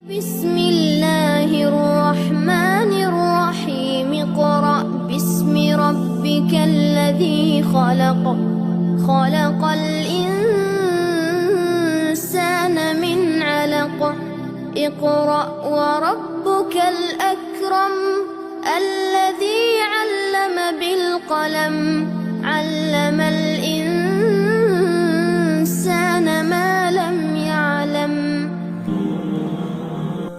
بسم اللہ الرحمن الرحیم اقرأ باسم ربک الذی خلق خلق الانسان من علق اقرأ وربك الأكرم الذي علم بالقلم علم الإنسان ما لم يعلم۔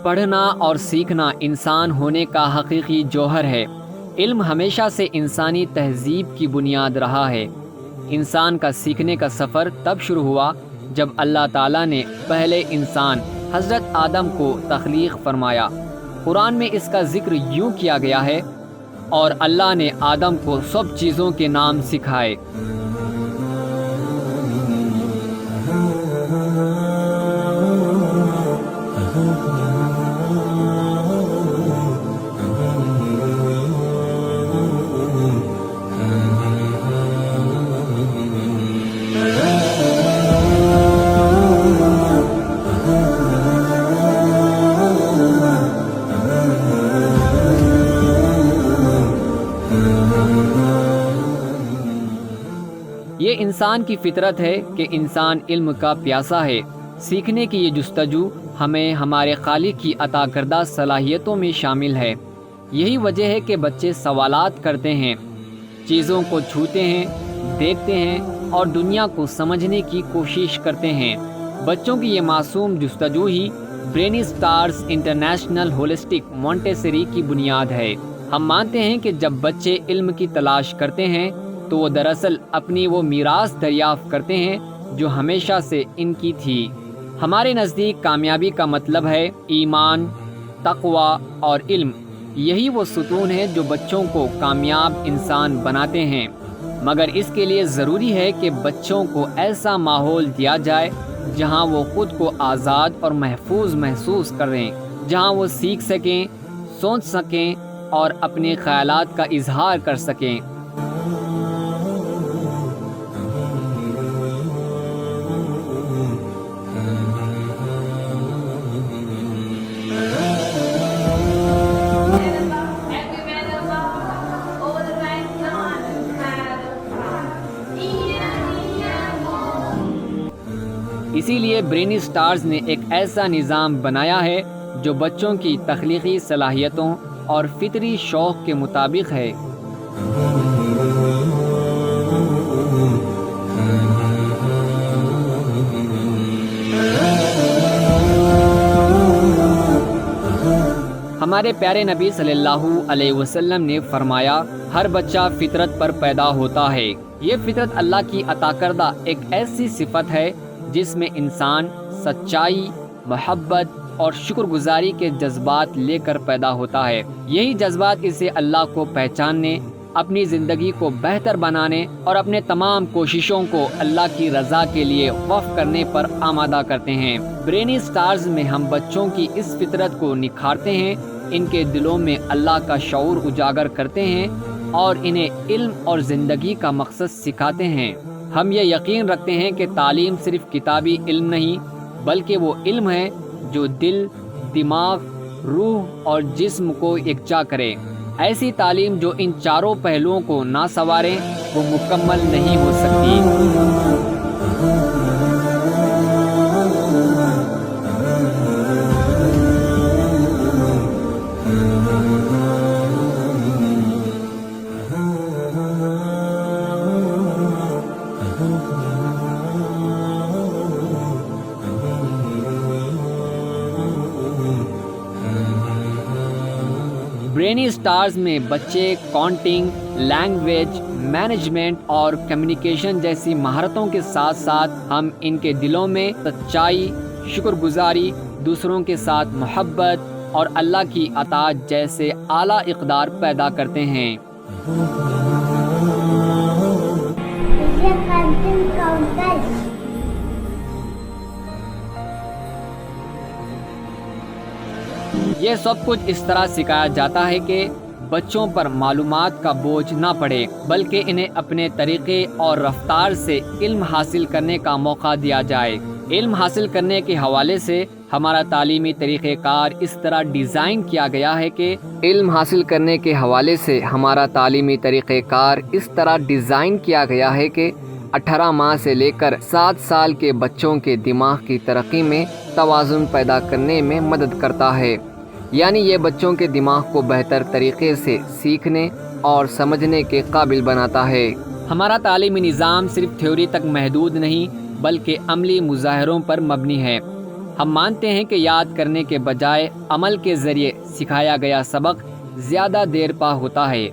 پڑھنا اور سیکھنا انسان ہونے کا حقیقی جوہر ہے۔ علم ہمیشہ سے انسانی تہذیب کی بنیاد رہا ہے۔ انسان کا سیکھنے کا سفر تب شروع ہوا جب اللہ تعالیٰ نے پہلے انسان حضرت آدم کو تخلیق فرمایا۔ قرآن میں اس کا ذکر یوں کیا گیا ہے، اور اللہ نے آدم کو سب چیزوں کے نام سکھائے۔ یہ انسان کی فطرت ہے کہ انسان علم کا پیاسا ہے۔ سیکھنے کی یہ جستجو ہمیں ہمارے خالق کی عطا کردہ صلاحیتوں میں شامل ہے۔ یہی وجہ ہے کہ بچے سوالات کرتے ہیں، چیزوں کو چھوتے ہیں، دیکھتے ہیں اور دنیا کو سمجھنے کی کوشش کرتے ہیں۔ بچوں کی یہ معصوم جستجو ہی brainy stars international holistic Montessori کی بنیاد ہے۔ ہم مانتے ہیں کہ جب بچے علم کی تلاش کرتے ہیں تو وہ دراصل اپنی وہ میراث دریافت کرتے ہیں جو ہمیشہ سے ان کی تھی۔ ہمارے نزدیک کامیابی کا مطلب ہے ایمان، تقوی اور علم۔ یہی وہ ستون ہیں جو بچوں کو کامیاب انسان بناتے ہیں، مگر اس کے لیے ضروری ہے کہ بچوں کو ایسا ماحول دیا جائے جہاں وہ خود کو آزاد اور محفوظ محسوس کریں، جہاں وہ سیکھ سکیں، سوچ سکیں اور اپنے خیالات کا اظہار کر سکیں۔ اسی لیے برینی اسٹارز نے ایک ایسا نظام بنایا ہے جو بچوں کی تخلیقی صلاحیتوں اور فطری شوق کے مطابق ہے۔ ہمارے پیارے نبی صلی اللہ علیہ وسلم نے فرمایا، ہر بچہ فطرت پر پیدا ہوتا ہے۔ یہ فطرت اللہ کی عطا کردہ ایک ایسی صفت ہے جس میں انسان سچائی، محبت اور شکر گزاری کے جذبات لے کر پیدا ہوتا ہے۔ یہی جذبات اسے اللہ کو پہچاننے، اپنی زندگی کو بہتر بنانے اور اپنے تمام کوششوں کو اللہ کی رضا کے لیے وقف کرنے پر آمادہ کرتے ہیں۔ برینی اسٹارز میں ہم بچوں کی اس فطرت کو نکھارتے ہیں، ان کے دلوں میں اللہ کا شعور اجاگر کرتے ہیں اور انہیں علم اور زندگی کا مقصد سکھاتے ہیں۔ ہم یہ یقین رکھتے ہیں کہ تعلیم صرف کتابی علم نہیں، بلکہ وہ علم ہے جو دل، دماغ، روح اور جسم کو یکجا کرے۔ ایسی تعلیم جو ان چاروں پہلوؤں کو نہ سنوارے وہ مکمل نہیں ہو سکتی۔ برینی اسٹارز میں بچے کاؤنٹنگ، لینگویج، مینجمنٹ اور کمیونیکیشن جیسی مہارتوں کے ساتھ ساتھ ہم ان کے دلوں میں سچائی، شکر گزاری، دوسروں کے ساتھ محبت اور اللہ کی اطاعت جیسے اعلیٰ اقدار پیدا کرتے ہیں۔ یہ سب کچھ اس طرح سکھایا جاتا ہے کہ بچوں پر معلومات کا بوجھ نہ پڑے، بلکہ انہیں اپنے طریقے اور رفتار سے علم حاصل کرنے کا موقع دیا جائے۔ علم حاصل کرنے کے حوالے سے ہمارا تعلیمی طریقہ کار اس طرح ڈیزائن کیا گیا ہے کہ 18 ماہ سے لے کر 7 سال کے بچوں کے دماغ کی ترقی میں توازن پیدا کرنے میں مدد کرتا ہے، یعنی یہ بچوں کے دماغ کو بہتر طریقے سے سیکھنے اور سمجھنے کے قابل بناتا ہے۔ ہمارا تعلیمی نظام صرف تھیوری تک محدود نہیں بلکہ عملی مظاہروں پر مبنی ہے۔ ہم مانتے ہیں کہ یاد کرنے کے بجائے عمل کے ذریعے سکھایا گیا سبق زیادہ دیر پا ہوتا ہے،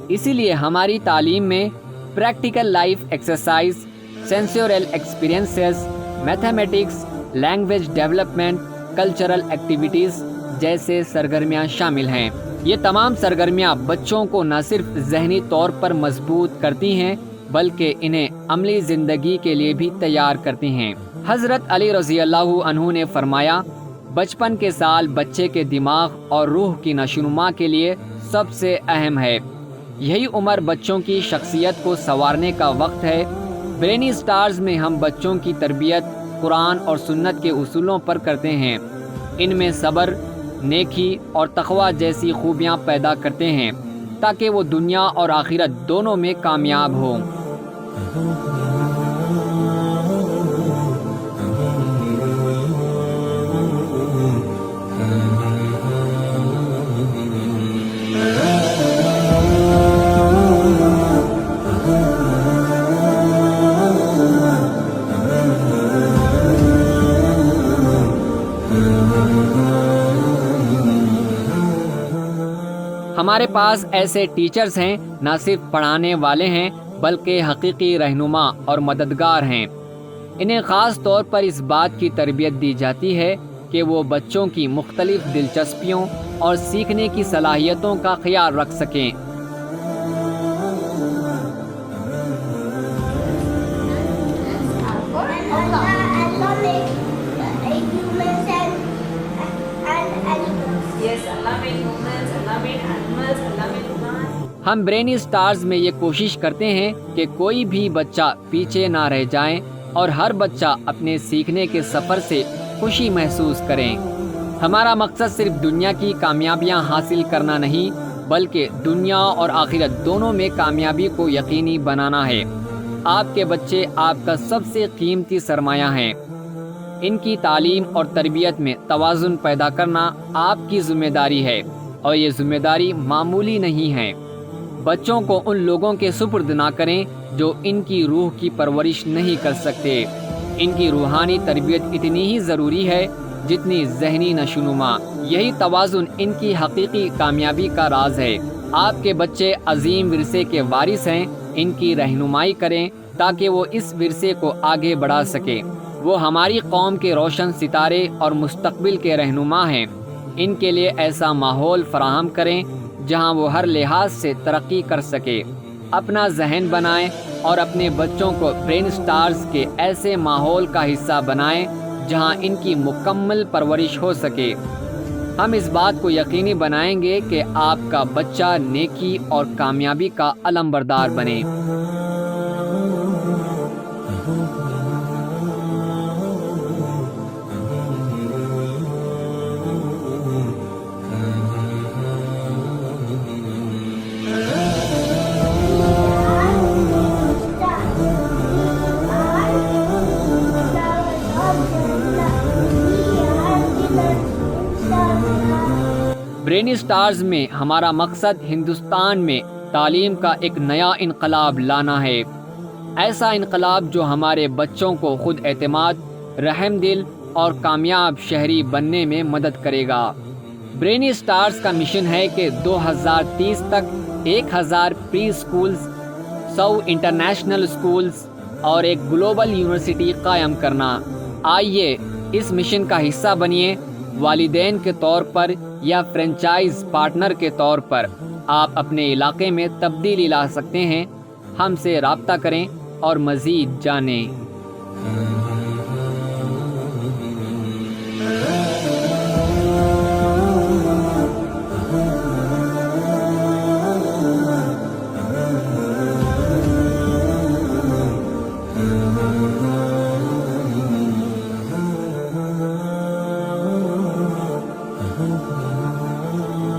اسی لیے ہماری تعلیم میں practical life exercise, sensorial experiences, mathematics, language development, cultural activities جیسے سرگرمیاں شامل ہیں۔ یہ تمام سرگرمیاں بچوں کو نہ صرف ذہنی طور پر مضبوط کرتی ہیں بلکہ انہیں عملی زندگی کے لیے بھی تیار کرتی ہیں۔ حضرت علی رضی اللہ عنہ نے فرمایا، بچپن کے سال بچے کے دماغ اور روح کی نشوونما کے لیے سب سے اہم ہے۔ یہی عمر بچوں کی شخصیت کو سنوارنے کا وقت ہے۔ برینی سٹارز میں ہم بچوں کی تربیت قرآن اور سنت کے اصولوں پر کرتے ہیں۔ ان میں صبر، نیکی اور تقوی جیسی خوبیاں پیدا کرتے ہیں تاکہ وہ دنیا اور آخرت دونوں میں کامیاب ہوں۔ ہمارے پاس ایسے ٹیچرز ہیں نہ صرف پڑھانے والے ہیں بلکہ حقیقی رہنما اور مددگار ہیں۔ انہیں خاص طور پر اس بات کی تربیت دی جاتی ہے کہ وہ بچوں کی مختلف دلچسپیوں اور سیکھنے کی صلاحیتوں کا خیال رکھ سکیں۔ ہم برینی سٹارز میں یہ کوشش کرتے ہیں کہ کوئی بھی بچہ پیچھے نہ رہ جائیں اور ہر بچہ اپنے سیکھنے کے سفر سے خوشی محسوس کریں۔ ہمارا مقصد صرف دنیا کی کامیابیاں حاصل کرنا نہیں بلکہ دنیا اور آخرت دونوں میں کامیابی کو یقینی بنانا ہے۔ آپ کے بچے آپ کا سب سے قیمتی سرمایہ ہیں۔ ان کی تعلیم اور تربیت میں توازن پیدا کرنا آپ کی ذمہ داری ہے، اور یہ ذمہ داری معمولی نہیں ہے۔ بچوں کو ان لوگوں کے سپرد نہ کریں جو ان کی روح کی پرورش نہیں کر سکتے۔ ان کی روحانی تربیت اتنی ہی ضروری ہے جتنی ذہنی نشوونما۔ یہی توازن ان کی حقیقی کامیابی کا راز ہے۔ آپ کے بچے عظیم ورثے کے وارث ہیں۔ ان کی رہنمائی کریں تاکہ وہ اس ورثے کو آگے بڑھا سکیں۔ وہ ہماری قوم کے روشن ستارے اور مستقبل کے رہنما ہیں۔ ان کے لیے ایسا ماحول فراہم کریں جہاں وہ ہر لحاظ سے ترقی کر سکے۔ اپنا ذہن بنائیں اور اپنے بچوں کو برین سٹارز کے ایسے ماحول کا حصہ بنائیں جہاں ان کی مکمل پرورش ہو سکے۔ ہم اس بات کو یقینی بنائیں گے کہ آپ کا بچہ نیکی اور کامیابی کا علمبردار بنے۔ برینی سٹارز میں ہمارا مقصد ہندوستان میں تعلیم کا ایک نیا انقلاب لانا ہے، ایسا انقلاب جو ہمارے بچوں کو خود اعتماد، رحم دل اور کامیاب شہری بننے میں مدد کرے گا۔ برینی سٹارز کا مشن ہے کہ 2030 تک 1000 پری سکولز، 100 انٹرنیشنل سکولز اور ایک گلوبل یونیورسٹی قائم کرنا۔ آئیے اس مشن کا حصہ بنیے۔ والدین کے طور پر یا فرنچائز پارٹنر کے طور پر آپ اپنے علاقے میں تبدیلی لا سکتے ہیں۔ ہم سے رابطہ کریں اور مزید جانیں۔